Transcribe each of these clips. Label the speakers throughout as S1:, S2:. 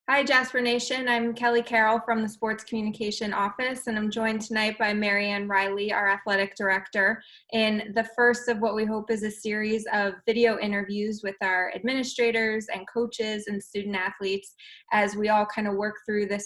S1: Hi, Jasper Nation. I'm Kelly Carroll from the Sports Communication Office, and I'm joined tonight by Marianne Reilly, our Athletic Director, in the first of what we hope is a series of video interviews with our administrators and coaches and student athletes as we all kind of work through this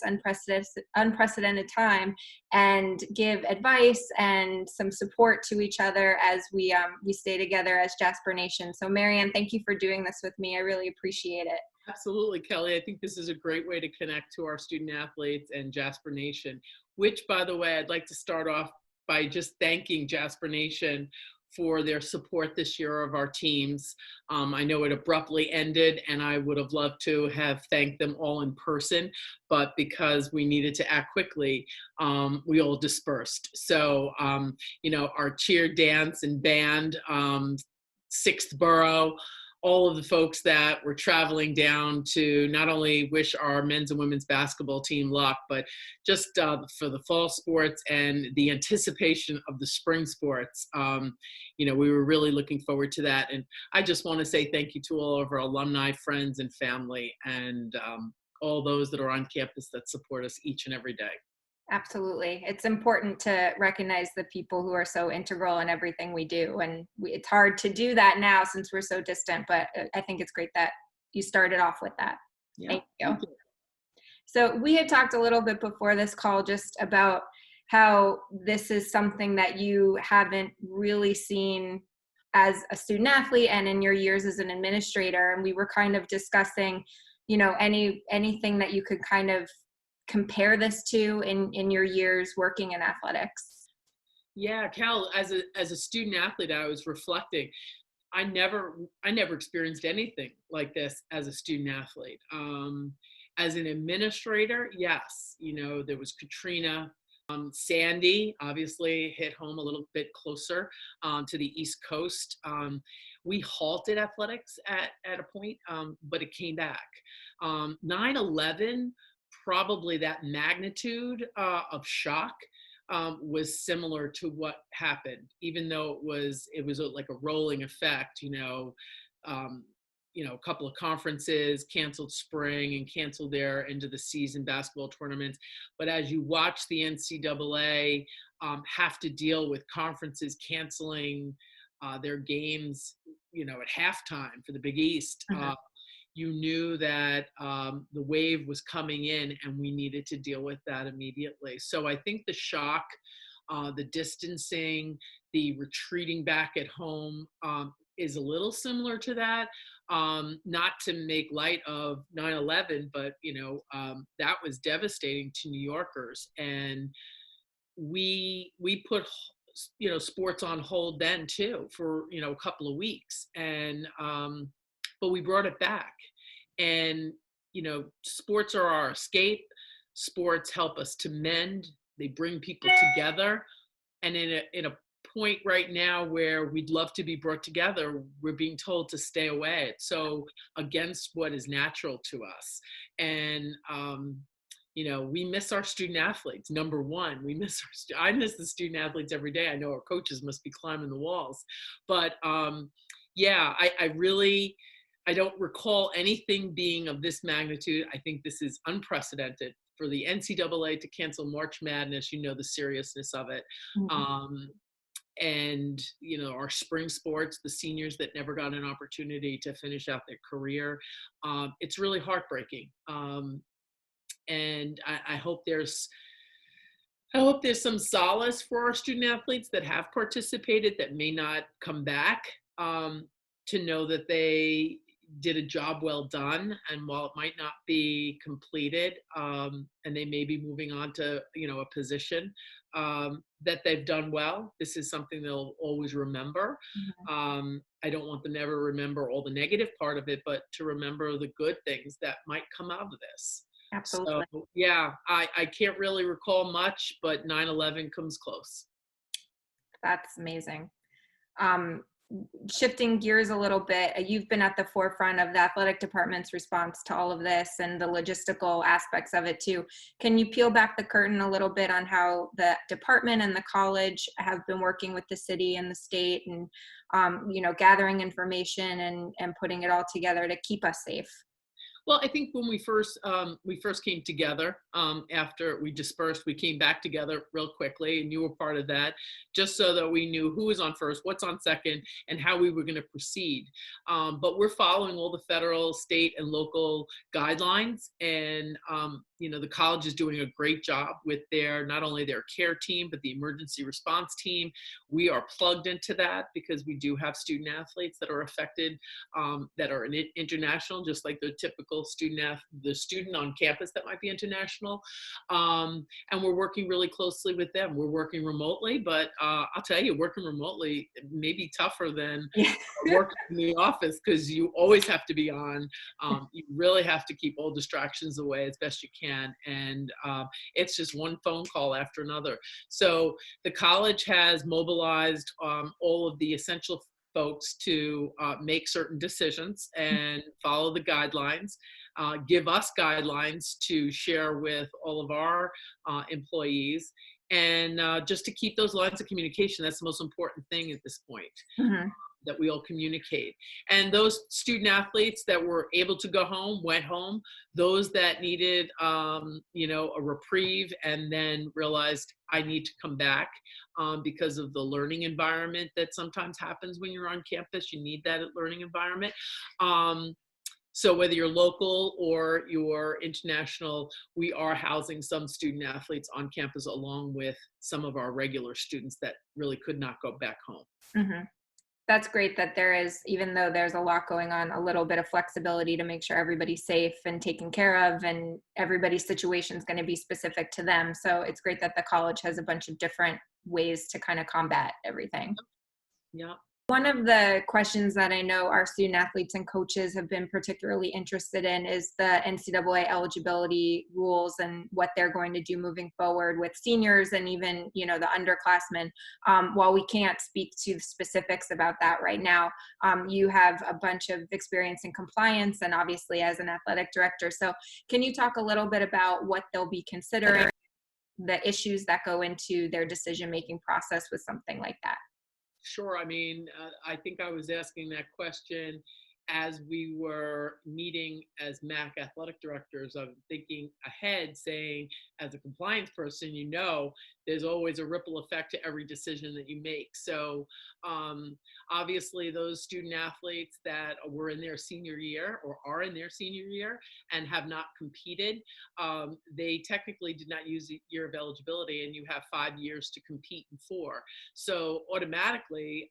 S1: unprecedented time and give advice and some support to each other as we stay together as Jasper Nation. So Marianne, thank you for doing this with me. I really appreciate it.
S2: Absolutely, Kelly. I think this is a great way to connect to our student athletes and Jasper Nation, which, by the way, I'd like to start off by just thanking Jasper Nation for their support this year of our teams. I know it abruptly ended, and I would have loved to have thanked them all in person, but because we needed to act quickly, we all dispersed. So, our cheer, dance, and band, Sixth Borough, all of the folks that were traveling down to not only wish our men's and women's basketball team luck, but just for the fall sports and the anticipation of the spring sports. We were really looking forward to that. And I just want to say thank you to all of our alumni, friends, and family, and all those that are on campus that support us each and every day.
S1: Absolutely. It's important to recognize the people who are so integral in everything we do. And it's hard to do that now since we're so distant, but I think it's great that you started off with that.
S2: Yeah.
S1: Thank you. So we had talked a little bit before this call just about how this is something that you haven't really seen as a student athlete and in your years as an administrator. And we were kind of discussing, anything that you could kind of compare this to in your years working in athletics?
S2: Yeah, Cal, as a student athlete, I was reflecting. I never experienced anything like this as a student athlete. As an administrator, yes, there was Katrina. Sandy obviously hit home a little bit closer to the East Coast. We halted athletics at a point, but it came back. 9/11, probably that magnitude of shock was similar to what happened, even though it was like a rolling effect. A couple of conferences canceled spring and canceled their end of the season basketball tournaments. But as you watch the NCAA have to deal with conferences canceling their games, at halftime for the Big East, you knew that the wave was coming in and we needed to deal with that immediately. So I think the shock, the distancing, the retreating back at home is a little similar to that. Not to make light of 9/11, but that was devastating to New Yorkers, and we put sports on hold then too for a couple of weeks, and but we brought it back. And sports are our escape. Sports help us to mend. They bring people together, and in a point right now where we'd love to be brought together, we're being told to stay away. It's so against what is natural to us. And we miss our student athletes. Number one, I miss the student athletes every day. I know our coaches must be climbing the walls, but I don't recall anything being of this magnitude. I think this is unprecedented for the NCAA to cancel March Madness. The seriousness of it. Mm-hmm. And our spring sports, the seniors that never got an opportunity to finish out their career, it's really heartbreaking. And I hope there's some solace for our student athletes that have participated that may not come back, to know that they did a job well done, and while it might not be completed, and they may be moving on to a position, that they've done well. This is something they'll always remember. Mm-hmm. I don't want them to ever remember all the negative part of it, but to remember the good things that might come out of this.
S1: Absolutely.
S2: So yeah, I can't really recall much, but 9/11 comes close.
S1: That's amazing. Shifting gears a little bit, you've been at the forefront of the athletic department's response to all of this and the logistical aspects of it too. Can you peel back the curtain a little bit on how the department and the college have been working with the city and the state and, gathering information and putting it all together to keep us safe?
S2: Well, I think when we first came together, after we dispersed, we came back together real quickly, and you were part of that, just so that we knew who was on first, what's on second, and how we were going to proceed. But we're following all the federal, state, and local guidelines, and the college is doing a great job with their not only their care team but the emergency response team. We are plugged into that because we do have student athletes that are affected, that are international, just like the typical the student on campus that might be international. And we're working really closely with them. We're working remotely, but I'll tell you, working remotely may be tougher than working in the office because you always have to be on. You really have to keep all distractions away as best you can. And it's just one phone call after another. So the college has mobilized all of the essential folks to make certain decisions and follow the guidelines, give us guidelines to share with all of our employees, and just to keep those lines of communication. That's the most important thing at this point.
S1: Mm-hmm.
S2: That we all communicate. And those student athletes that were able to go home went home. Those that needed a reprieve and then realized I need to come back because of the learning environment that sometimes happens when you're on campus. You need that learning environment. So whether you're local or you're international, we are housing some student athletes on campus along with some of our regular students that really could not go back home.
S1: Mm-hmm. That's great that there is, even though there's a lot going on, a little bit of flexibility to make sure everybody's safe and taken care of, and everybody's situation is going to be specific to them. So it's great that the college has a bunch of different ways to kind of combat everything.
S2: Yeah.
S1: One of the questions that I know our student athletes and coaches have been particularly interested in is the NCAA eligibility rules and what they're going to do moving forward with seniors and even, the underclassmen. While we can't speak to the specifics about that right now, you have a bunch of experience in compliance and obviously as an athletic director. So can you talk a little bit about what they'll be considering, the issues that go into their decision-making process with something like that?
S2: Sure. I mean, I think I was asking that question as we were meeting as MAC athletic directors. I'm thinking ahead, saying, as a compliance person, there's always a ripple effect to every decision that you make. So obviously those student athletes that were in their senior year or are in their senior year and have not competed, they technically did not use a year of eligibility, and you have 5 years to compete in 4. So automatically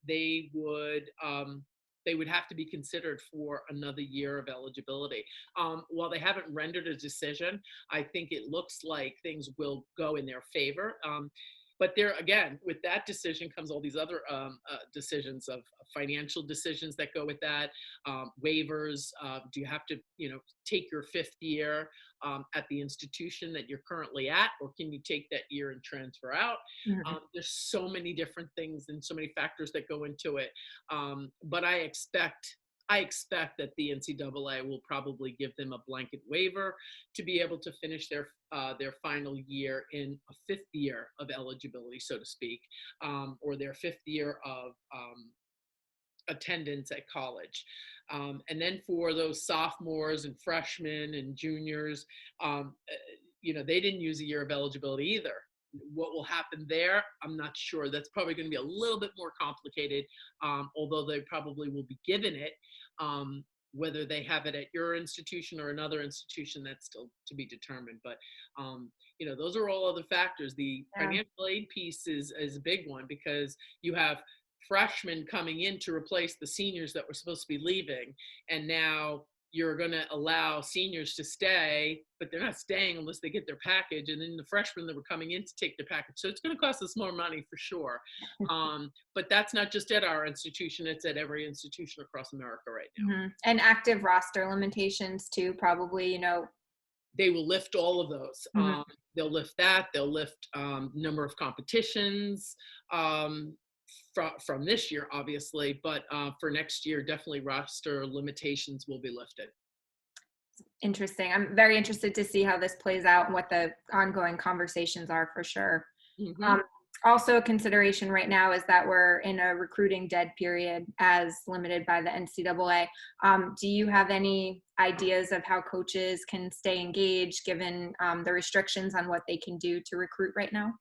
S2: they would have to be considered for another year of eligibility. While they haven't rendered a decision, I think it looks like things will go in their favor. But there, again, with that decision comes all these other decisions of financial decisions that go with that, waivers. Do you have to, take your 5th year at the institution that you're currently at, or can you take that year and transfer out?
S1: Mm-hmm.
S2: There's so many different things and so many factors that go into it. But I expect that the NCAA will probably give them a blanket waiver to be able to finish their final year in a 5th year of eligibility, so to speak, or their 5th year of attendance at college. And then for those sophomores and freshmen and juniors, they didn't use a year of eligibility either. What will happen there, I'm not sure. That's probably going to be a little bit more complicated, although they probably will be given it. Whether they have it at your institution or another institution, that's still to be determined. But those are all other factors. The financial aid piece is a big one, because you have freshmen coming in to replace the seniors that were supposed to be leaving, and now you're going to allow seniors to stay, but they're not staying unless they get their package, and then the freshmen that were coming in to take their package. So it's going to cost us more money for sure. But that's not just at our institution, it's at every institution across America right now.
S1: Mm-hmm. And active roster limitations too, probably,
S2: They will lift all of those.
S1: Mm-hmm.
S2: They'll lift that. They'll lift number of competitions from this year, obviously, but for next year, definitely roster limitations will be lifted.
S1: Interesting. I'm very interested to see how this plays out and what the ongoing conversations are, for sure.
S2: Mm-hmm.
S1: Also a consideration right now is that we're in a recruiting dead period as limited by the NCAA. Do you have any ideas of how coaches can stay engaged given the restrictions on what they can do to recruit right now?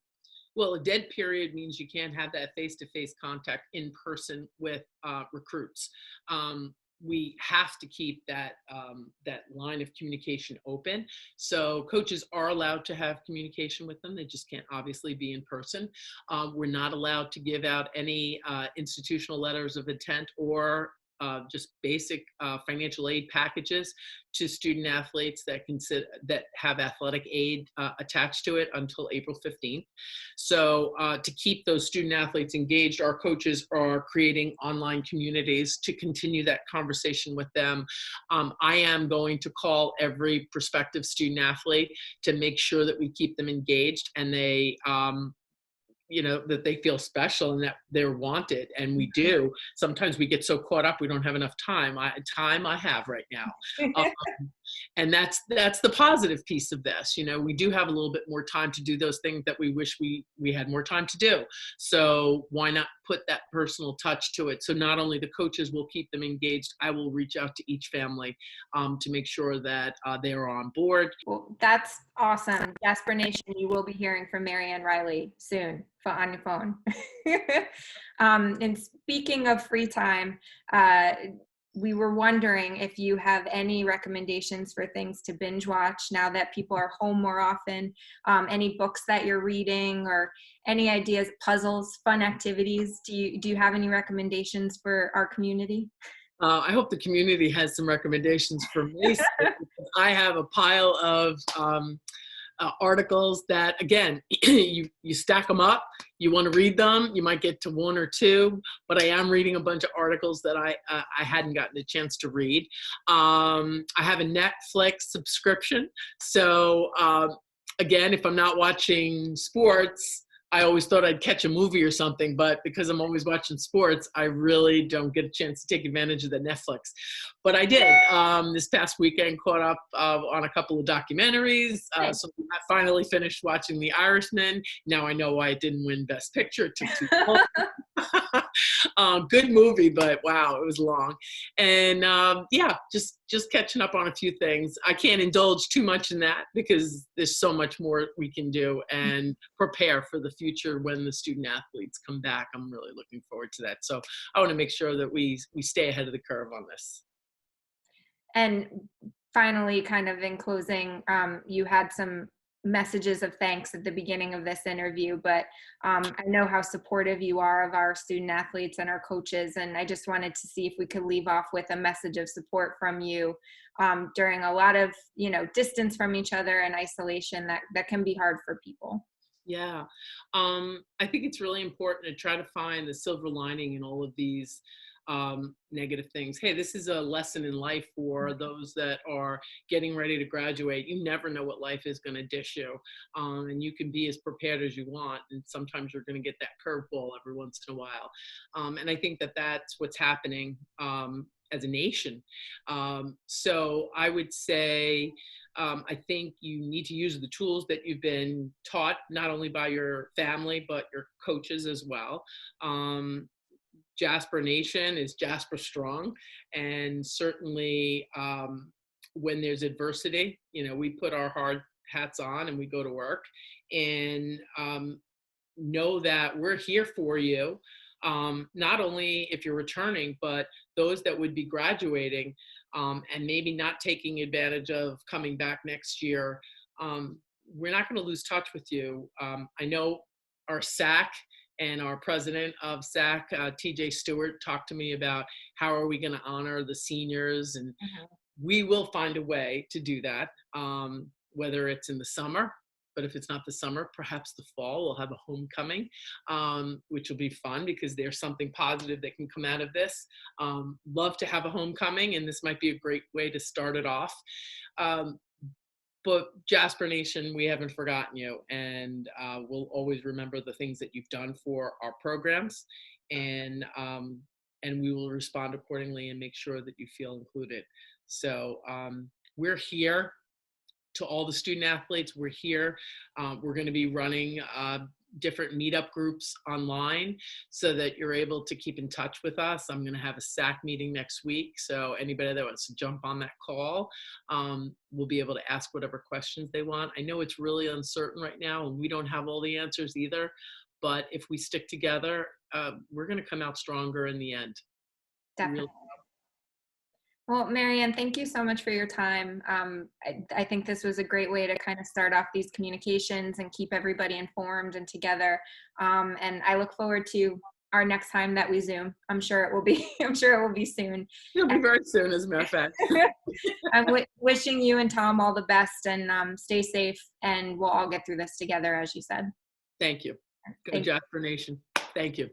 S2: Well, a dead period means you can't have that face-to-face contact in person with recruits. We have to keep that line of communication open. So coaches are allowed to have communication with them. They just can't obviously be in person. We're not allowed to give out any institutional letters of intent or just basic financial aid packages to student athletes that have athletic aid attached to it until April 15th. So to keep those student athletes engaged, our coaches are creating online communities to continue that conversation with them. I am going to call every prospective student athlete to make sure that we keep them engaged and that they feel special and that they're wanted. And we do. Sometimes we get so caught up, we don't have enough time. I have right now. And that's the positive piece of this. We do have a little bit more time to do those things that we wish we had more time to do. So why not put that personal touch to it? So not only the coaches will keep them engaged, I will reach out to each family to make sure that they are on board.
S1: Well, that's awesome. Jasper Nation, you will be hearing from Marianne Reilly soon on your phone. And speaking of free time, we were wondering if you have any recommendations for things to binge watch now that people are home more often, any books that you're reading or any ideas, puzzles, fun activities. Do you have any recommendations for our community?
S2: I hope the community has some recommendations for me. I have a pile of articles that, again, you stack them up. You want to read them. You might get to one or two, but I am reading a bunch of articles that I hadn't gotten a chance to read. I have a Netflix subscription. So again, if I'm not watching sports, I always thought I'd catch a movie or something, but because I'm always watching sports, I really don't get a chance to take advantage of the Netflix. But I did. This past weekend, caught up on a couple of documentaries. So I finally finished watching The Irishman. Now I know why it didn't win Best Picture. It took too long. Good movie, but wow, it was long. And yeah, just catching up on a few things. I can't indulge too much in that because there's so much more we can do and prepare for the future when the student athletes come back. I'm really looking forward to that. So I want to make sure that we stay ahead of the curve on this.
S1: And finally, kind of in closing, you had some messages of thanks at the beginning of this interview, but I know how supportive you are of our student athletes and our coaches, and I just wanted to see if we could leave off with a message of support from you during a lot of, distance from each other and isolation that can be hard for people.
S2: Yeah, I think it's really important to try to find the silver lining in all of these negative things. Hey, this is a lesson in life for those that are getting ready to graduate. You never know what life is going to dish you, and you can be as prepared as you want, and sometimes you're going to get that curveball every once in a while. And I think that that's what's happening as a nation. So I would say I think you need to use the tools that you've been taught, not only by your family, but your coaches as well. Jasper Nation is Jasper strong. And certainly when there's adversity, we put our hard hats on and we go to work and know that we're here for you. Not only if you're returning, but those that would be graduating and maybe not taking advantage of coming back next year. We're not going to lose touch with you. I know our SAC and our president of SAC, TJ Stewart, talked to me about how are we going to honor the seniors, and we will find a way to do that, whether it's in the summer. But if it's not the summer, perhaps the fall, we'll have a homecoming, which will be fun because there's something positive that can come out of this. Love to have a homecoming, and this might be a great way to start it off. But Jasper Nation, we haven't forgotten you, and we'll always remember the things that you've done for our programs, and we will respond accordingly and make sure that you feel included. So we're here. To all the student athletes, we're here. We're going to be running different meetup groups online so that you're able to keep in touch with us. I'm going to have a SAC meeting next week, so anybody that wants to jump on that call will be able to ask whatever questions they want. I know it's really uncertain right now, and we don't have all the answers either, but if we stick together, we're going to come out stronger in the end.
S1: Definitely.
S2: Really.
S1: Well, Marianne, thank you so much for your time. I think this was a great way to kind of start off these communications and keep everybody informed and together. And I look forward to our next time that we Zoom. I'm sure it will be. I'm sure it will be soon.
S2: It'll be very soon, as a matter of fact.
S1: I'm wishing you and Tom all the best, and stay safe. And we'll all get through this together, as you said.
S2: Thank you. Go
S1: Thank you.
S2: Jasper Nation. Thank you.